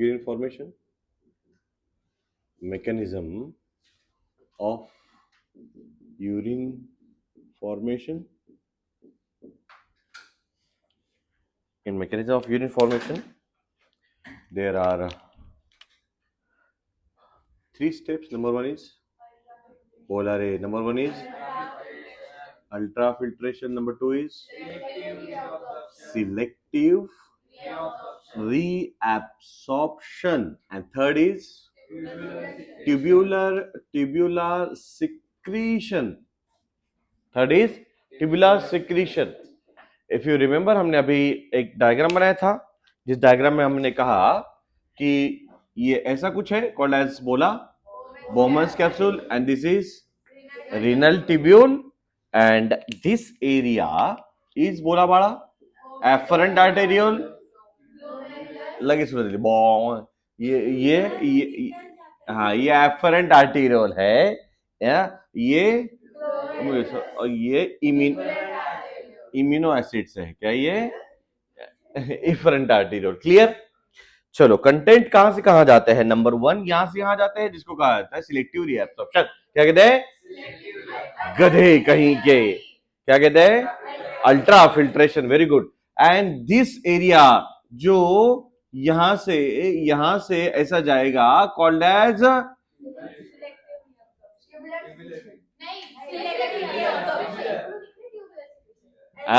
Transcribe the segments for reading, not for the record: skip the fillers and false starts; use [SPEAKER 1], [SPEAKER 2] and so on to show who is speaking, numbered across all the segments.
[SPEAKER 1] urine formation, mechanism of urine formation. In mechanism of urine formation, there are three steps. Number one is polar A. Number one is ultrafiltration. Number two is selective reabsorption, and third is tubular secretion. Third is tubular secretion. If you remember, हमने अभी एक diagram बनाया था जिस diagram में हमने कहा कि ये ऐसा कुछ है कॉल्ड एज बोला Bowman's capsule, and this is renal tubule, and this area is bola bada afferent arteriole. लगे सुन ये हाँ ये afferent arteriole है या ये इम्यूनो एसिड से है क्या ये efferent arteriole. क्लियर. चलो कंटेंट कहां से कहां जाते हैं. नंबर वन यहां से यहां जाते हैं जिसको कहा जाता है सिलेक्टिव रीएब्सॉर्प्शन. क्या कहते हैं गधे कहीं के. क्या कहते हैं ultra filtration. Very good. And this area जो यहां से ऐसा जाएगा कॉल्ड एज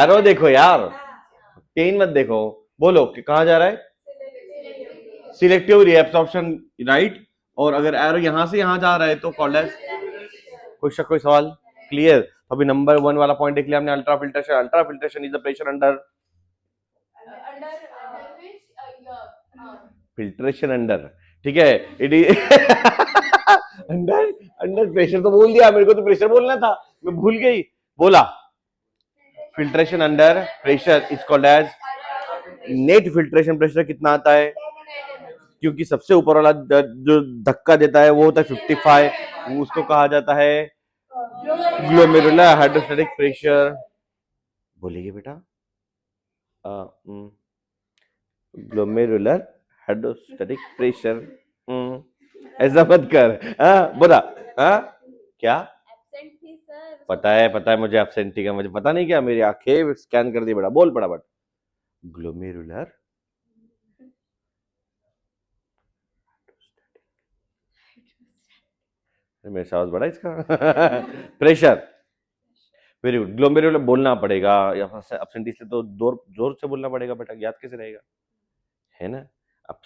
[SPEAKER 1] एरो. देखो यार पेन मत देखो, बोलो कि कहां जा रहा है सिलेक्टिव रीएब्सॉर्प्शन. राइट. और अगर एरो यहां से यहां जा रहा है तो कॉल्ड एज. कोई सवाल. क्लियर. अभी नंबर वन वाला पॉइंट देख लिया हमने. Ultra filtration. Ultra filtration is the pressure under filtration under. ठीक है. इट इज अंडर प्रेशर तो बोल दिया, मेरे को तो प्रेशर बोलना था, मैं भूल गई. बोला filtration under pressure is called as net filtration pressure. कितना आता है क्योंकि सबसे ऊपर वाला जो धक्का देता है वो होता है 55. उसको कहा जाता है ग्लोमेरुलर हाइड्रोस्टैटिक प्रेशर. बोलिए बेटा. Glomerular hydrostatic pressure. ऐसा मत कर. बोला क्या पता है मुझे एब्सेंटी का. मुझे पता नहीं क्या, मेरी आंखें स्कैन कर दी बेटा. बोल पड़ा बट ग्लोमेरुलर मेरे साथ बड़ा इसका प्रेशर. Very good. ग्लोमेरुलर बोलना पड़ेगा या एब्सेंटी से तो जोर से बोलना पड़ेगा बेटा, याद कैसे रहेगा, है ना.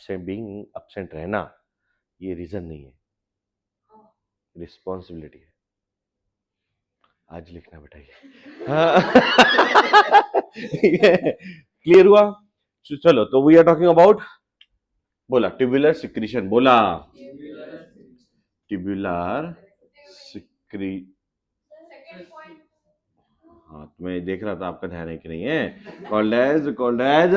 [SPEAKER 1] बीइंग एब्सेंट रहना ये रीजन नहीं है, रिस्पॉन्सिबिलिटी है. आज लिखना बेटा ये. क्लियर हुआ. चलो तो वी आर टॉकिंग अबाउट बोला ट्यूबुलर सिक्रीशन. बोला ट्यूबुलर सिक्री. हाँ तो मैं देख रहा था आपका ध्यान है कि नहीं है. Called as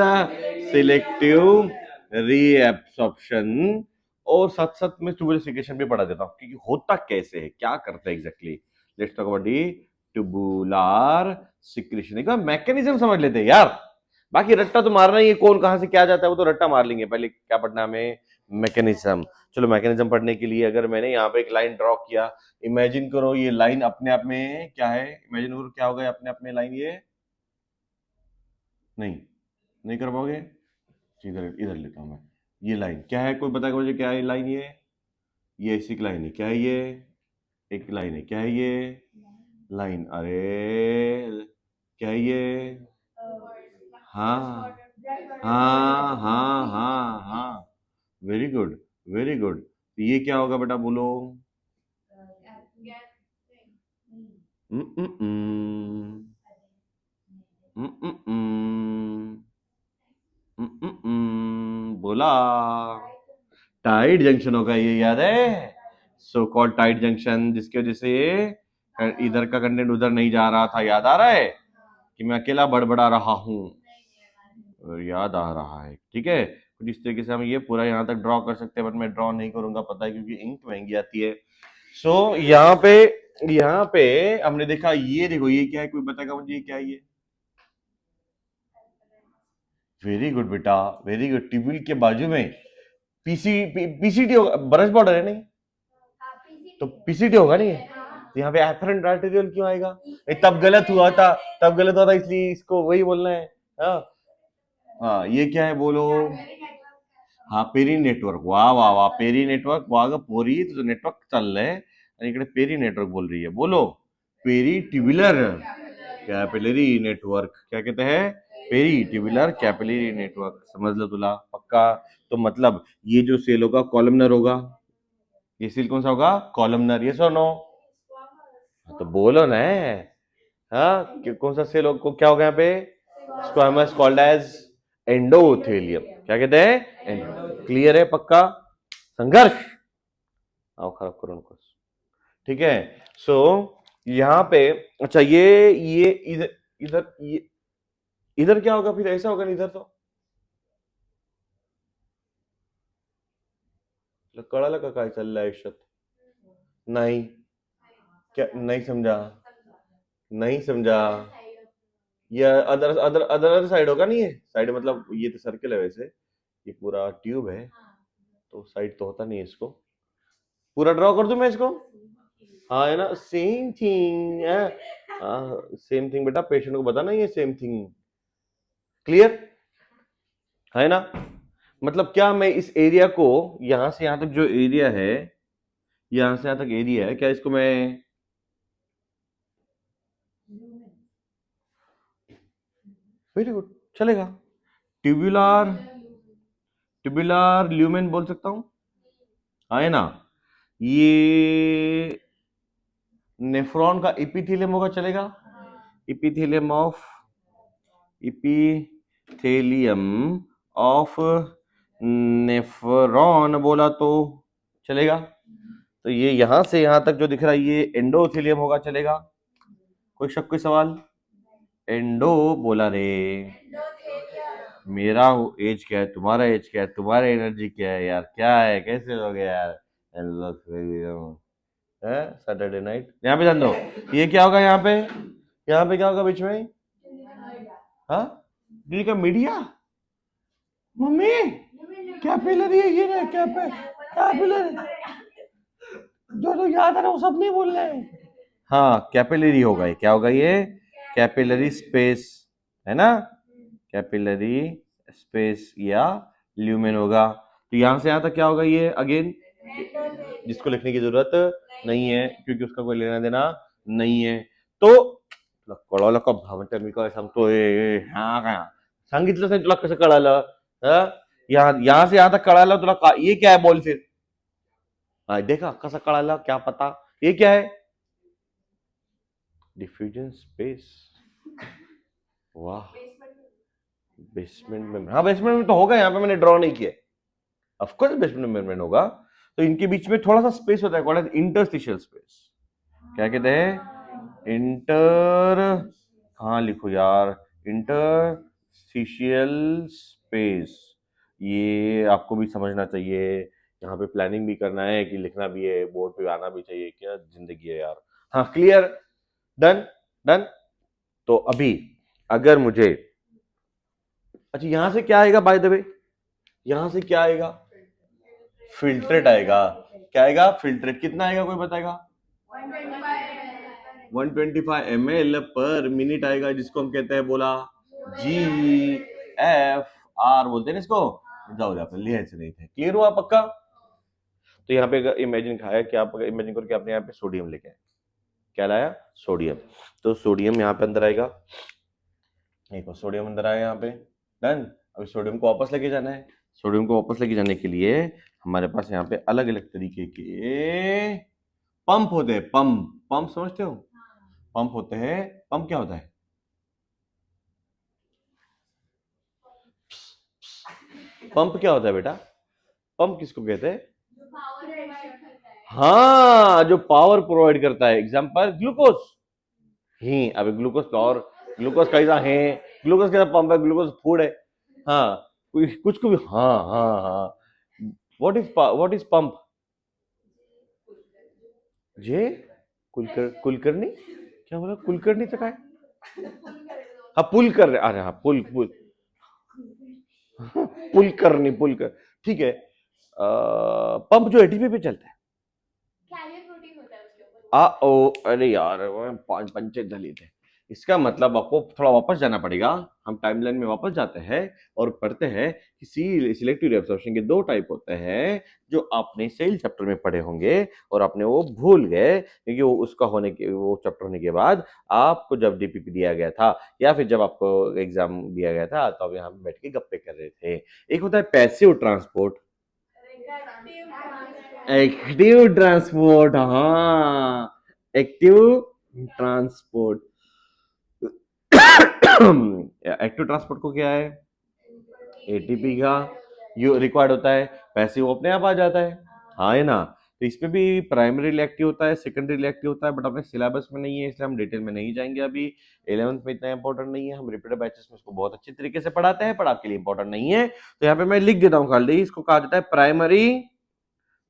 [SPEAKER 1] selective reabsorption. और साथ साथ में ट्यूबुलर सिक्रीशन भी पढ़ा देता हूँ क्योंकि होता कैसे है, क्या करते हैं exactly. Let's talk about the tubular secretion. एक मैकेनिज्म समझ लेते हैं यार. बाकी रट्टा तो मारना ही है, कौन कहां से क्या जाता है वो तो रट्टा मार लेंगे. पहले क्या पढ़ना हमें, मैकेनिज्म. चलो मैकेनिज्म पढ़ने के लिए अगर मैंने यहाँ पे एक लाइन ड्रॉ किया, इमेजिन करो ये लाइन अपने आप में क्या है. इमेजिन करो क्या होगा अपने आप में लाइन. ये नहीं कर पाओगे. इधर लेता हूं मैं. ये लाइन क्या है, कोई बताएगा मुझे क्या है लाइन. ये ऐसी लाइन है. क्या है ये, एक लाइन है. क्या है ये लाइन. अरे क्या है ये. हाँ वेरी गुड वेरी गुड. ये क्या होगा बेटा बोलो. बोला टाइट जंक्शन होगा ये, याद है. सो कॉल्ड टाइट जंक्शन, जिसकी वजह से इधर का कंटेंट उधर नहीं जा रहा था. याद आ रहा है कि मैं अकेला बड़बड़ा रहा हूं. याद आ रहा है. ठीक है. कुछ इस तरीके से हम ये पूरा यहाँ तक ड्रॉ कर सकते हैं, बट मैं ड्रॉ नहीं करूंगा, पता है क्योंकि इंक महंगी आती है. सो यहाँ पे हमने देखा. ये देखो ये क्या है, कोई बताएगा मुझे ये क्या है. ये वेरी गुड बेटा वेरी गुड. ट्यूब्यूल के बाजू में पीसीटी होगा, ब्रश बॉर्डर है नहीं, तो पीसीटी होगा नहीं, तो यहाँ पे एफरेंट आर्टेरियल क्यों आएगा? तब गलत हुआ था, तब गलत हुआ था, इसलिए इसको वही बोलना है। हाँ ये क्या है बोलो? हाँ पेरी नेटवर्क, वाह वाह वाह, पेरी नेटवर्क, वाह पोरी तो नेटवर्क चल रहे हैं आणि इकडे पेरी नेटवर्क बोल रही है, बोलो पेरी ट्यूबुलर कैपिलरी नेटवर्क, क्या कहते हैं? पेरी ट्यूबुलर कैपिलरी नेटवर्क, समझ लो तुला पक्का? तो मतलब ये जो सेल होगा कॉलमनर होगा, ये सेल कौन सा होगा? कॉलमनर, यस और नो? तो बोलो ना, हाँ कौन सा सेल को क्या होगा यहाँ पे? स्क्वामस कॉल्ड एज एंडोथेलियम, क्या कहते हैं? क्लियर है पक्का? संघर्ष आओ खराब करो उनको, ठीक है। सो यहाँ पे अच्छा ये इधर इधर ये इधर क्या होगा फिर? ऐसा होगा ना इधर, तो कळालं का काय चाललंय आयुष्यात? नहीं, क्या नहीं समझा? नहीं समझा? ये अदर अदर अदर साइड होगा नहीं, ये साइड मतलब ये तो सर्कल है वैसे, ये पूरा ट्यूब है, तो साइड तो होता नहीं है, इसको पूरा ड्रॉ कर दूं मैं इसको? हाँ है ना, सेम थिंग है, हाँ सेम थिंग बेटा, पेशेंट को बताना ये सेम थिंग, क्लियर है ना? मतलब क्या मैं इस एरिया को, यहां से यहां तक जो एरिया है, यहां से यहां तक एरिया है, क्या इसको मैं वेरी गुड चलेगा, ट्यूबुलर ट्यूबुलर ल्यूमेन बोल सकता हूं, हाँ है ना? ये नेफ्रॉन का इपिथेलियम होगा, चलेगा? Epithelium of epithelium of nephron बोला तो चलेगा? तो ये यहां से यहां तक जो दिख रहा है ये एंडोथेलियम होगा, चलेगा? कोई शक कोई सवाल? एंडो बोला रे, मेरा एज क्या है, तुम्हारा एज क्या है, तुम्हारा एनर्जी क्या है यार, क्या है, कैसे लोगे यार? सैटरडे नाइट, यहाँ पे ध्यान दो, ये क्या होगा यहाँ पे? यहाँ पे क्या होगा बीच में? हाँ दिल्ली का मीडिया, मम्मी कैपिलरी है, ये ना कैपिलरी, जो तो याद है ना वो सब नहीं बोल रहे हैं। हाँ कैपिलरी होगा, ये क्या होगा? ये कैपिलरी स्पेस है ना, कैपिलरी स्पेस या ल्यूमेन होगा। तो यहां से यहां तक क्या होगा? ये अगेन जिसको लिखने की जरूरत नहीं है क्योंकि उसका कोई लेना देना नहीं है। तो कळलं का भावंत मी काय सांगतोय? हा का सांगितलंच नाही तुला, कसं कळालं? यहाँ से यहां तक कळालं तुला का? ये क्या है बोल फिर? हाँ देखा कसं कळालं, क्या पता? ये क्या है? डिफ्यूजन स्पेस, वाह, बेसमेंट में, हाँ बेसमेंट में तो होगा, यहाँ पे मैंने ड्रॉ नहीं किया, ऑफ कोर्स बेसमेंट मेम्ब्रेन होगा। तो इनके बीच में थोड़ा सा स्पेस होता है, कॉल्ड एज इंटरस्टिशियल स्पेस, क्या कहते हैं? इंटर, कहाँ लिखो यार, इंटरस्टिशियल स्पेस, ये आपको भी समझना चाहिए, यहाँ पे प्लानिंग भी करना है कि लिखना भी है, बोर्ड पे आना भी चाहिए, क्या जिंदगी है यार। हाँ क्लियर, डन डन। तो अभी अगर मुझे, अच्छा यहां से क्या आएगा बाय द वे? यहां से क्या आएगा? फिल्ट्रेट आएगा, क्या आएगा? फिल्ट्रेट, कितना आएगा कोई बताएगा? 125 ml पर मिनट आएगा, जिसको हम कहते हैं बोला GFR बोलते हैं इसको, जाओ जाओ लिहायचं नहीं थे, क्लियर हुआ पक्का? तो यहाँ पे इमेजिन खाया कि आप इमेजिन करके आपने यहाँ पे सोडियम लेके आए, क्या लाया? सोडियम, तो सोडियम यहाँ पे अंदर आएगा, एक और सोडियम अंदर आया यहाँ पे, डन। अब सोडियम को वापस लेके जाना है, सोडियम को वापस लेके जाने के लिए हमारे पास यहाँ पे अलग अलग तरीके के पंप होते हैं, पंप, पंप समझते हो? पंप होते हैं, पंप क्या होता है? पंप क्या होता है बेटा? पंप किसको कहते हैं? हाँ जो पावर प्रोवाइड करता है, एग्जाम्पल ग्लूकोज ही, अब ग्लूकोज पावर, ग्लूकोज कैसा है, ग्लूकोज कैसा पंप है, ग्लूकोज फूड है, हाँ कुछ को भी, हाँ हाँ हाँ, व्हाट इज पंप? जे कुलकर्णी, क्या बोला कुलकर्णी तो काय? हाँ पुल कर रहे, अरे हाँ पुल पुल पुल करनी, पुल कर, ठीक है। पंप जो एटीपी पे चलता है, ओ अरे यार पांच पंचे दलित है। इसका मतलब आपको थोड़ा वापस जाना पड़ेगा। हम टाइमलाइन में वापस जाते हैं और पढ़ते हैं कि सिलेक्टिव एब्जॉर्प्शन के दो टाइप होते हैं जो आपने सेल चैप्टर में पढ़े होंगे और आपने वो भूल गए, क्योंकि वो उसका होने के वो चैप्टर होने के बाद आपको जब डीपीपी दिया गया था या फिर जब आपको एग्जाम दिया गया था तो आप यहाँ पे बैठ के गप्पे कर रहे थे। एक होता है पैसिव ट्रांसपोर्ट, एक्टिव ट्रांसपोर्ट, हाँ एक्टिव ट्रांसपोर्ट। एक्टिव ट्रांसपोर्ट को क्या है, एटीपी का यू रिक्वायर्ड होता है, पैसिव अपने आप आ जाता है, हाँ है ना। तो इसमें भी प्राइमरी रिएक्टिव होता है, सेकेंडरी रिएक्टिव होता है, बट अपने सिलेबस में नहीं है इसलिए हम डिटेल में नहीं जाएंगे अभी। 11th में इतना इंपॉर्टेंट नहीं है, हम रिपीटेड बैचेस में इसको बहुत अच्छे तरीके से पढ़ाते हैं, पर आपके लिए इंपॉर्टेंट नहीं है। तो यहाँ पे मैं लिख देता हूँ खाली, इसको कहा जाता है प्राइमरी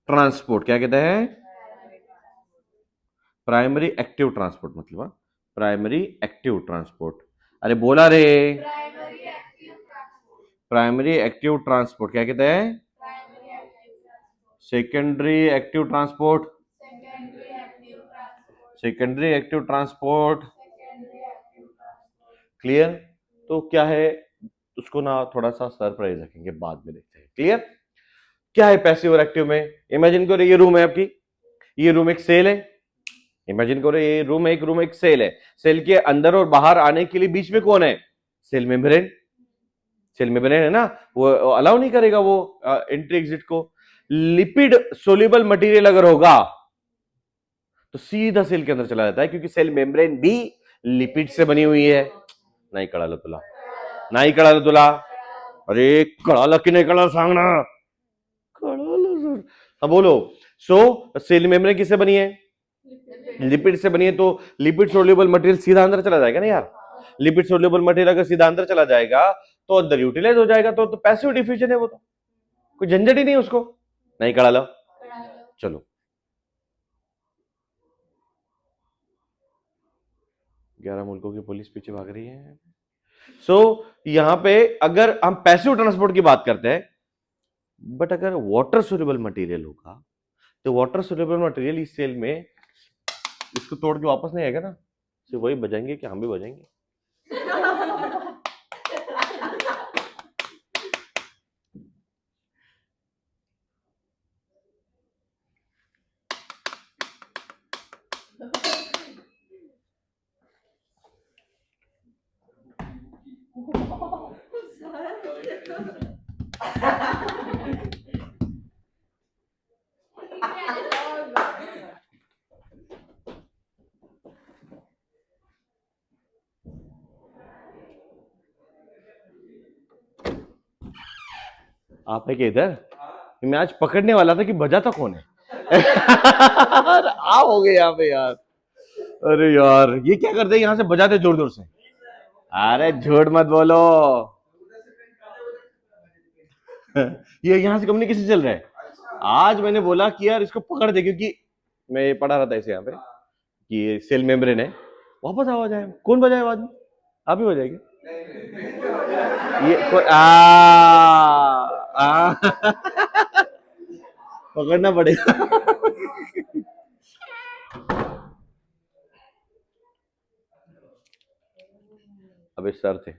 [SPEAKER 1] ट्रांसपोर्ट। क्या कहते हैं, प्राइमरी एक्टिव ट्रांसपोर्ट, मतलब प्राइमरी एक्टिव ट्रांसपोर्ट। अरे बोला रे, प्राइमरी एक्टिव ट्रांसपोर्ट क्या कहते हैं, secondary active transport, secondary active transport. Clear. तो क्या है, उसको ना थोड़ा सा सरप्राइज रखेंगे, बाद में देखते हैं। क्लियर। क्या है पैसिव और एक्टिव में, इमेजिन करो ये रूम है आपकी, ये रूम एक सेल है, इमेजिन करो ये रूम एक सेल है। सेल के अंदर और बाहर आने के लिए बीच में कौन है, सेल मेम्ब्रेन। सेल मेम्ब्रेन है ना, वो अलाउ नहीं करेगा वो एंट्री एग्जिट को। लिपिड सोल्यूबल मटेरियल अगर होगा तो सीधा सेल के अंदर चला जाता है, क्योंकि सेल मेम्ब्रेन भी लिपिड से बनी हुई है। नहीं कड़ा लो तुला, नहीं कड़ा लो तुला, अरे कड़ा लो कि नहीं कड़ा सांग ना, कड़ा लो सर। हाँ बोलो। सो सेल मेम्ब्रेन किससे बनी है, लिपिड से बनी है, तो लिपिड सोल्यूबल मटेरियल सीधा अंदर चला जाएगा ना यार। लिपिड सोल्यूबल मटेरियल अगर सीधा अंदर चला जाएगा तो अंदर यूटिलाइज हो जाएगा, तो पैसिव डिफ्यूजन है, वो तो कोई झंझट ही नहीं उसको। नहीं कड़ा लो, चलो 11 मुल्कों की पुलिस पीछे भाग रही है। सो यहां पे अगर हम पैसिव ट्रांसपोर्ट की बात करते हैं, बट अगर वाटर सोल्यूबल मटेरियल होगा तो वाटर सोल्यूबल मटेरियल इस सेल में इसको तोड़ के वापस नहीं आएगा ना, सिर्फ वही बजाएंगे कि हम भी बजाएंगे। आप है कि इधर, मैं आज पकड़ने वाला था कि बजाता कौन है। आप हो गए यहाँ पे यार, अरे यार ये क्या करते हैं, यहाँ से बजाते जोर जोर से। अरे झूठ मत बोलो। ये यहाँ से कम्युनिकेशन चल रहा है। आज मैंने बोला कि यार इसको पकड़ दे, क्योंकि मैं पढ़ा रहा था इसे यहाँ पे कि ये सेल मेम्ब्रेन है, वापस आवाज आए, कौन बजाए आवाज, आप ही बजाएंगे। ये पकड़ना पड़ेगा। अबे सर थे,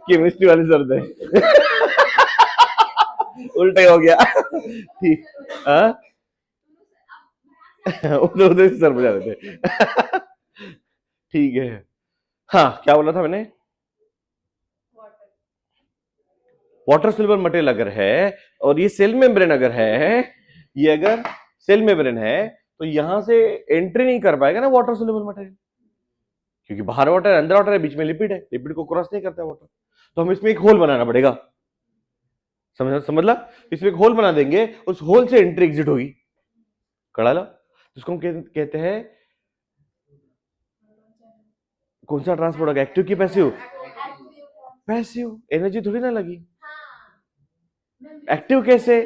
[SPEAKER 1] केमिस्ट्री वाले सर थे। उल्टे हो गया, ठीक। उधर से सर बजा रहे थे। ठीक है। हाँ क्या बोला था मैंने, वाटर सोल्यूबल मटेरियल अगर है और ये सेल मेम्ब्रेन अगर है, ये अगर सेल मेम्ब्रेन है तो यहां से एंट्री नहीं कर पाएगा ना वाटर सोल्यूबल मटेरियल, क्योंकि बाहर वाटर है अंदर वाटर है, बीच में लिपिड है, लिपिड को क्रॉस नहीं करता वाटर। तो हम इसमें एक होल बनाना पड़ेगा, समझ ला, इसमें एक होल बना देंगे, उस होल से एंट्री एग्जिट होगी। कड़ा ला, इसको हम कहते हैं, कौन सा ट्रांसपोर्ट होगा, एक्टिव की पैसिव, पैसिव, एनर्जी थोड़ी ना लगी। एक्टिव कैसे,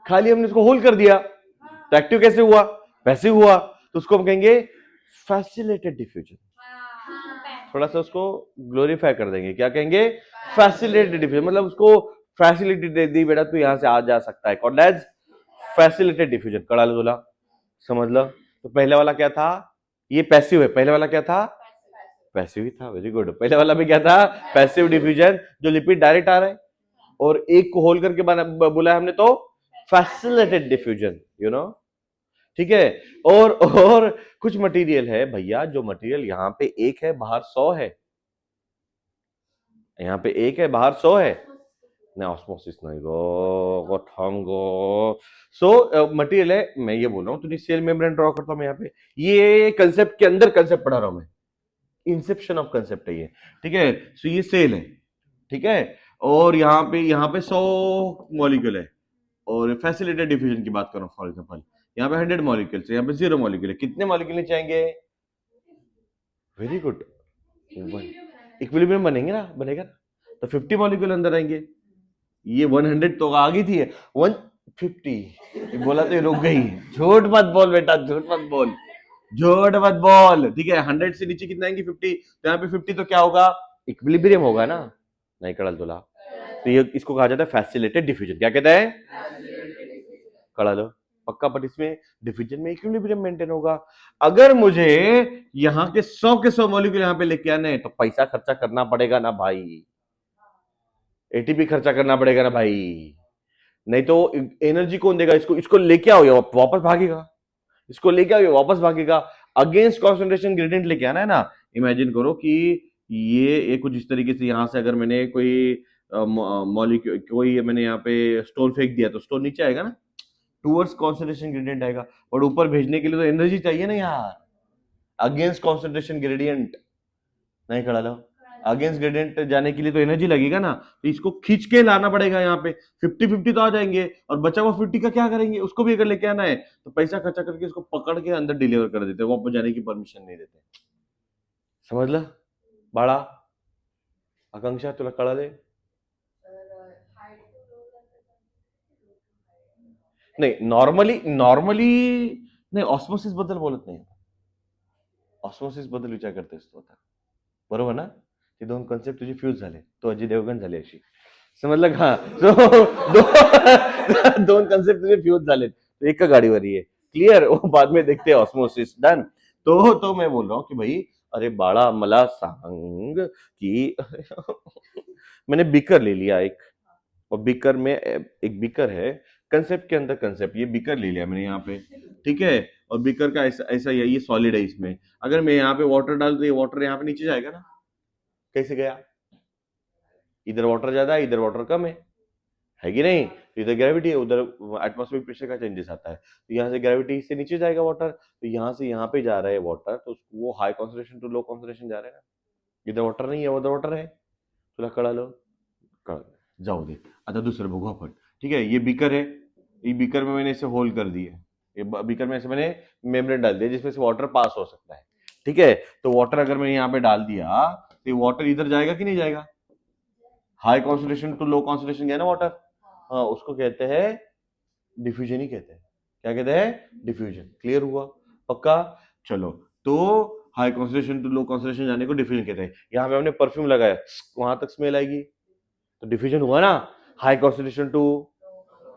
[SPEAKER 1] खाली हमने इसको होल कर दिया, तो एक्टिव कैसे हुआ, पैसिव हुआ। तो उसको हम कहेंगे फैसिलिटेटेड डिफ्यूजन। थोड़ा सा उसको ग्लोरीफाई कर देंगे, क्या कहेंगे, फैसिलिटेटेड डिफ्यूजन, मतलब उसको फैसिलिटी दे दी बेटा, तू यहां से आ जा सकता है, कॉल्ड एज फैसिलिटेड डिफ्यूजन। कड़ा बोला, समझ लो। तो पहले वाला क्या था, ये पैसिव है, पहले वाला क्या था, पैसिव ही था, वेरी गुड। पहले वाला में क्या था, पैसिव डिफ्यूजन, जो लिपिड डायरेक्ट आ रहा है, और एक को होल करके बोला हमने तो फैसिलिटेड डिफ्यूजन, यू नो, ठीक है। और कुछ मटेरियल है भैया, जो मटेरियल यहाँ पे एक है बाहर 100 है, यहाँ पे एक है बाहर 100 है ना, ऑस्मोसिस नहीं गो ठंगो। सो मटेरियल है, मैं ये बोल रहा हूँ, तुझे सेल मेम्ब्रेन ड्रॉ करता हूँ मैं यहाँ पे, ये कंसेप्ट के अंदर कंसेप्ट पढ़ा रहा हूं मैं, इंसेप्शन ऑफ कंसेप्ट है ये, ठीक है। सो ये सेल है, ठीक है, और यहाँ पे 100 मॉलिक्यूल है, और फैसिलिटेड डिफ्यूजन की बात कर रहा हूँ फॉर एग्जांपल, यहाँ पे 100 मॉलिक्यूल है, यहाँ पे 0 मॉलिक्यूल है, कितने मॉलिक्यूल चाहेंगे, वेरी गुड, इक्विलिब्रियम बनेंगे ना, बनेगा ना, तो 50 मॉलिक्यूल अंदर आएंगे, ये 100 तो आ गई थी, 150 बोला तो ये रुक गई, झूठ मत बोल बेटा, झूठ मत बोल, झूठ मत बोल, ठीक है। 100 से नीचे कितना आएंगे, 50, तो यहाँ पे 50 तो क्या होगा, इक्विलिब्रियम होगा ना, नहीं कड़ल तोला, तो ये इसको कहा जाता है फैसिलिटेड डिफ्यूजन, क्या कहते हैं, कड़ा लो पक्का, बट इसमें डिफ्यूजन में इक्विलिब्रियम मेंटेन होगा। अगर मुझे यहाँ के 100 मॉलिक्यूल यहाँ पे लेके आने तो पैसा खर्चा करना पड़ेगा ना भाई, एटीपी खर्चा करना पड़ेगा ना भाई, नहीं तो एनर्जी कौन देगा इसको, इसको लेके आओ वापस भागेगा, इसको लेके आओ वापस भागेगा, अगेंस्ट कॉन्सेंट्रेशन ग्रेडियंट लेके आना है ना। इमेजिन करो कि ये कुछ इस तरीके से, यहां से अगर मैंने कोई मॉलिक्यूल, कोई मैंने यहाँ पे स्टोन फेंक दिया तो स्टोन नीचे आएगा ना, टूवर्ड्स कॉन्सेंट्रेशन ग्रेडियंट आएगा, और ऊपर भेजने के लिए तो एनर्जी चाहिए ना यार, अगेंस्ट कॉन्सेंट्रेशन ग्रेडियंट, नहीं खड़ा लो, अगेंस्ट ग्रेडियंट जाने के लिए तो एनर्जी लगेगा ना, तो इसको खींच के लाना पड़ेगा यहाँ पे, 50-50 तो आ जाएंगे, और बचा हुआ 50 का क्या करेंगे, उसको भी अगर लेके आना है तो पैसा खर्चा करके इसको पकड़ के अंदर डिलीवर कर देते, वापस जाने की परमिशन नहीं देते, समझ ला बड़ा आकांक्षा, तुला कळाले, नाही नॉर्मली नॉर्मली नाही, ऑस्मोसिस बद्दल बोलत नाही, ऑस्मोसिस बद्दल विचार करतेस तू आता, बरोबर ना, ते दोन कन्सेप्ट तुझे फ्यूज झाले, तो अजय देवगण झाली अशी, समजलं का, दोन कन्सेप्ट तुझे फ्यूज झाले, तो एक गाडीवर ये क्लियर, वो बाद में देखते हैं, ऑस्मोसिस डन। तो मैं बोल रहा हूँ कि भाई, अरे बाळा मला सांग कि मैंने बीकर ले लिया एक, और बीकर में एक बीकर है, कंसेप्ट के अंदर कंसेप्ट, ये बीकर ले लिया मैंने यहाँ पे, ठीक है, और बीकर का ऐसा ऐसा ये सॉलिड है, इसमें अगर मैं यहाँ पे वाटर डाल तो ये वाटर यहाँ पे नीचे जाएगा ना, कैसे गया, इधर वाटर ज्यादा है, इधर वाटर कम है कि नहीं, तो इधर ग्रेविटी है, उधर एटमॉस्फेरिक प्रेशर का चेंजेस आता है, तो यहाँ से ग्रेविटी से नीचे जाएगा वाटर, तो यहाँ से यहाँ पे जा रहा है वाटर, तो वो high concentration to low concentration जा रहा है ना, इधर वाटर नहीं है, उधर वाटर है, तुला कळालं, कळालं, जाऊ दे, आता दुसरं बघू आपण, ठीक है। ये बीकर है, ये बीकर में मैंने इसे होल कर दिया, ये बीकर में ऐसे मैंने मेम्ब्रेन डाल दिया जिसमें से वाटर पास हो सकता है, ठीक है। तो वाटर अगर मैंने यहाँ पे डाल दिया तो वाटर इधर जाएगा कि नहीं जाएगा, high concentration to low concentration गया ना वाटर, हाँ, उसको कहते हैं डिफ्यूजन ही कहते हैं, क्या कहते हैं, डिफ्यूजन, क्लियर हुआ पक्का, चलो, तो high concentration to low concentration जाने को डिफ्यूजन कहते हैं, यहाँ पे हमने परफ्यूम लगाया, वहां तक स्मेल आएगी, तो डिफ्यूजन हुआ ना, high concentration to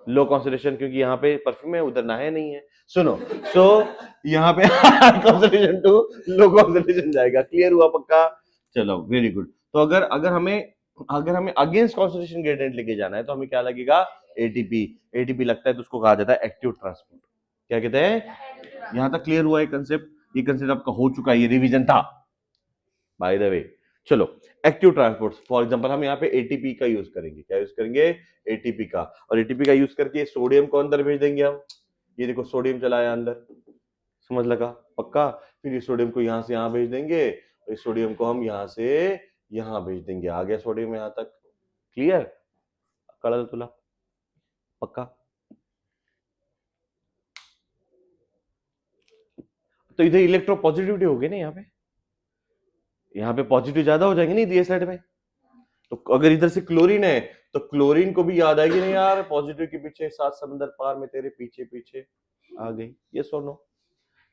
[SPEAKER 1] low concentration, क्योंकि यहाँ पे परफ्यूम है, उधर नहाया नहीं है, सुनो, सो यहाँ पे high concentration to low concentration जाएगा, क्लियर हुआ पक्का, चलो वेरी गुड। तो अगर अगर हमें अगेंस्ट कॉन्सेंट्रेशन ग्रेडियंट लेके जाना है तो हमें क्या लगेगा, एटीपी, एटीपी लगता है तो उसको कहा जाता है एक्टिव ट्रांसपोर्ट, क्या कहते हैं, यहां तक क्लियर हुआ है कंसेप्ट, ये कंसेप्ट आपका हो चुका है, ये रिवीजन था बाय द वे। चलो, एक्टिव ट्रांसपोर्ट, फॉर एग्जांपल हम यहाँ पे एटीपी का यूज करेंगे, क्या यूज करेंगे, एटीपी का, और एटीपी का यूज करके सोडियम को अंदर भेज देंगे हम, ये देखो सोडियम चला है अंदर, समझ लगा पक्का, फिर इस सोडियम को यहाँ से यहाँ भेज देंगे, इस सोडियम को हम यहाँ से यहाँ भेज देंगे, आ गया सोडियम यहाँ तक, क्लियर, कळलं तुला पक्का, तो इधर इलेक्ट्रो पॉजिटिविटी होगी ना, यहाँ पे पॉजिटिव ज्यादा हो जाएंगे नहीं ये साइड में, तो अगर इधर से क्लोरीन है तो क्लोरीन को भी याद आएगी नहीं यार, पॉजिटिव के पीछे 7 समंदर पार में तेरे पीछे पीछे आ गई, ये सोनो,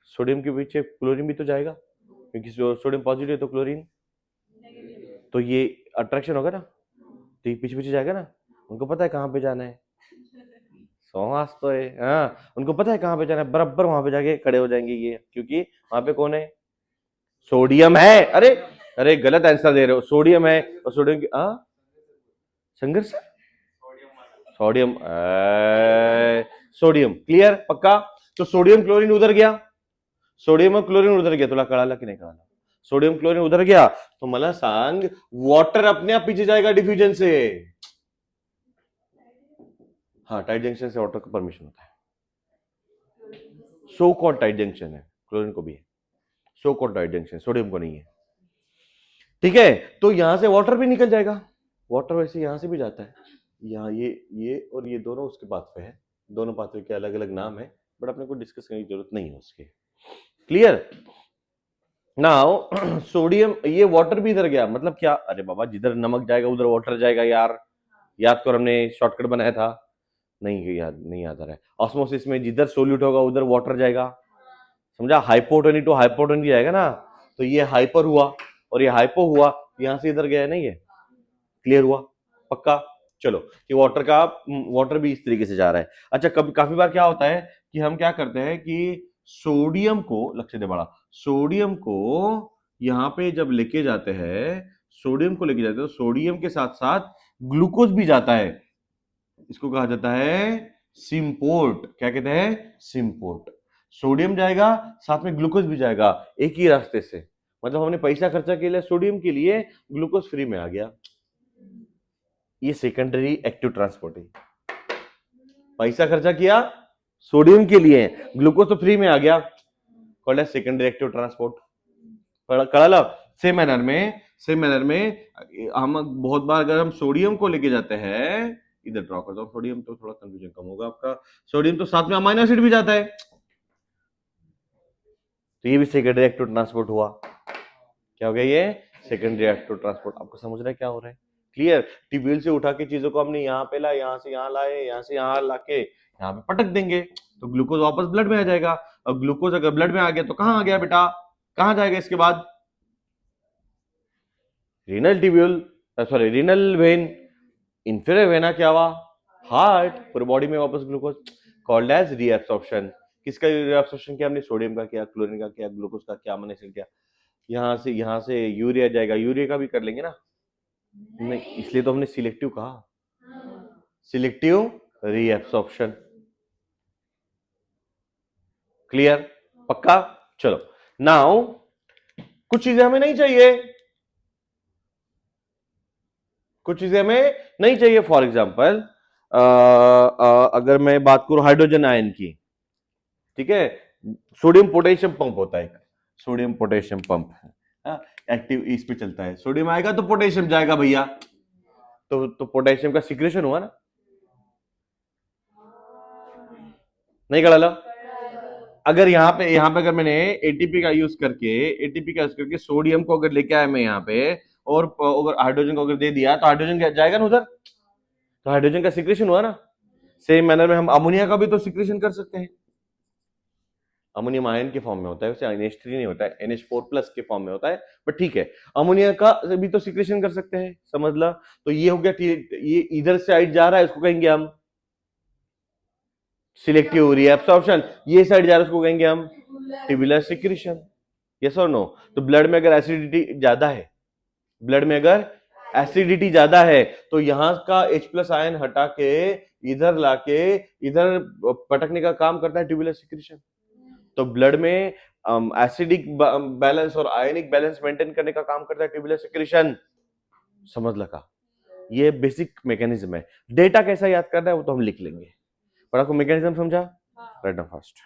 [SPEAKER 1] सोडियम के पीछे क्लोरीन भी तो जाएगा, क्योंकि सोडियम पॉजिटिव है तो क्लोरीन, तो ये अट्रैक्शन होगा ना, तो ये पीछे पीछे जाएगा ना, उनको पता है कहाँ पे जाना है, सोहास तो है, हाँ उनको पता है कहाँ पे जाना है, बराबर वहां पे जाके खड़े हो जाएंगे ये, क्योंकि वहां पे कौन है, सोडियम है। अरे अरे गलत आंसर दे रहे हो, सोडियम है और सोडियम की संघर्ष, सोडियम सोडियम क्लियर पक्का। तो सोडियम क्लोरीन उधर गया, सोडियम और क्लोरीन उधर गया, तुला कळाला की नाही कळाला, सोडियम क्लोरीन उधर गया तो मला सांग वॉटर अपने आप पीछे जाएगा डिफ्यूजन से, हाँ टाइट जंक्शन से वाटर का परमिशन होता है, सो कॉल्ड टाइट जंक्शन है, क्लोरीन को भी है so called tight junction, sodium को नहीं है, ठीक है। तो यहां से वाटर भी निकल जाएगा, वाटर वैसे यहां से भी जाता है, यहाँ ये और ये दोनों उसके पाथवे है, दोनों पाथवे के अलग अलग नाम है, बट अपने को डिस्कस करने की जरूरत नहीं है उसके, क्लियर। नाउ सोडियम, ये वाटर भी इधर गया, मतलब क्या, अरे बाबा जिधर नमक जाएगा उधर वाटर जाएगा यार, याद कर, हमने शॉर्टकट बनाया था, नहीं याद आ रहा है। ऑस्मोसिस में जिधर सोल्यूट होगा उधर वाटर जाएगा, समझा, हाइपोटोनी टू हाइपोटोनी जाएगा ना, तो ये हाइपर हुआ और ये हाइपो हुआ, यहां से इधर गया है ना, ये क्लियर हुआ पक्का। चलो कि वाटर भी इस तरीके से जा रहा है। अच्छा कभी काफी बार क्या होता है कि हम क्या करते हैं कि सोडियम को, लक्ष्य दे बड़ा, सोडियम को यहां पे जब लेके जाते हैं, सोडियम को लेके जाते हैं तो सोडियम के साथ साथ ग्लूकोज भी जाता है, इसको कहा जाता है सिम्पोर्ट, क्या कहते हैं, सिम्पोर्ट। सोडियम जाएगा साथ में ग्लूकोज भी जाएगा एक ही रास्ते से, मतलब हमने पैसा खर्चा किया सोडियम के लिए, ग्लूकोज फ्री में आ गया, ये सेकेंडरी एक्टिव ट्रांसपोर्ट है, पैसा खर्चा किया सोडियम के लिए, ग्लूकोज तो फ्री में आ गया, called as secondary active transport, कळालं। सेम मैनर में हम बहुत बार अगर हम सोडियम को लेके जाते हैं, इधर ड्रॉ करता हूं सोडियम, तो थोड़ा कंफ्यूजन कम होगा आपका, सोडियम तो साथ में अमाइनो एसिड भी जाता है, तो ये भी सेकेंडरी एक्टिव ट्रांसपोर्ट हुआ, क्या हो गया ये, सेकेंडरी एक्टिव ट्रांसपोर्ट। आपको समझ रहा है क्या हो रहा है, क्लियर। ट्यूब्यूल से उठा के चीजों को हमने यहाँ पे ला, यहाँ से यहाँ लाए, यहाँ से यहाँ लाके यहाँ पे पटक देंगे तो ग्लूकोज वापस ब्लड में आ जाएगा, और ग्लूकोज अगर ब्लड में आ गया तो कहाँ आ गया बेटा, कहाँ जाएगा इसके बाद, renal tubule, sorry renal vein, inferior vena क्या हुआ, हार्ट, पूरे बॉडी में वापस ग्लूकोज, कॉल्ड एज रीएब्सॉर्प्शन। किसका रीएब्सॉर्प्शन किया हमने, सोडियम का किया, क्लोरीन का किया, ग्लूकोज का किया, अमीनो एसिड किया, यहाँ से यूरिया जाएगा, यूरिया का भी कर लेंगे ना, नहीं इसलिए तो हमने सिलेक्टिव कहा, सिलेक्टिव रीएब्सॉर्प्शन, क्लियर पक्का। चलो नाउ कुछ चीजें हमें नहीं चाहिए, कुछ चीजें हमें नहीं चाहिए, फॉर एग्जाम्पल अगर मैं बात करूं हाइड्रोजन आयन की, ठीक है, सोडियम पोटेशियम पंप होता है, सोडियम पोटेशियम पंप एक्टिव इस पे चलता है, सोडियम आएगा तो पोटेशियम जाएगा भैया, तो पोटेशियम का सिक्रेशन हुआ ना, नहीं कळालं। अगर यहाँ पे अगर मैंने एटीपी का यूज करके सोडियम को अगर लेके आया मैं यहाँ पे, और अगर हाइड्रोजन को अगर दे दिया तो हाइड्रोजन जाएगा ना उधर, तो हाइड्रोजन का सिक्रेशन हुआ ना। सेम मैनर में हम अमोनिया का भी तो सिक्रेशन कर सकते हैं, अमोनियम आयन के फॉर्म में होता है, वैसे NH3 नहीं होता है, NH4+ के फॉर्म में होता है, बट ठीक है, अमोनिया का भी तो सिक्रेशन कर सकते हैं, समझ ला। तो ये हो गया, ये इधर साइड जा रहा है, इसको कहेंगे हम सिलेक्टिव रीएब्सॉर्प्शन, ये साइड जा रहा है उसको कहेंगे हम ट्यूबुलर सिक्रेशन, यस और नो। तो ब्लड में अगर एसिडिटी ज्यादा है, ब्लड में अगर एसिडिटी ज्यादा है तो यहाँ का H+ आयन हटा के इधर लाके इधर पटकने का काम करता है ट्यूबुलर सिक्रेशन। तो ब्लड में एसिडिक बैलेंस और आयनिक बैलेंस मेंटेन करने का काम करता है ट्यूबुलर सिक्रेशन, समझ लगा। ये बेसिक मैकेनिज्म है, डेटा कैसा याद करना है वो तो हम लिख लेंगे, पर आपको मैकेनिज्म समझा, राइट डाउन फास्ट।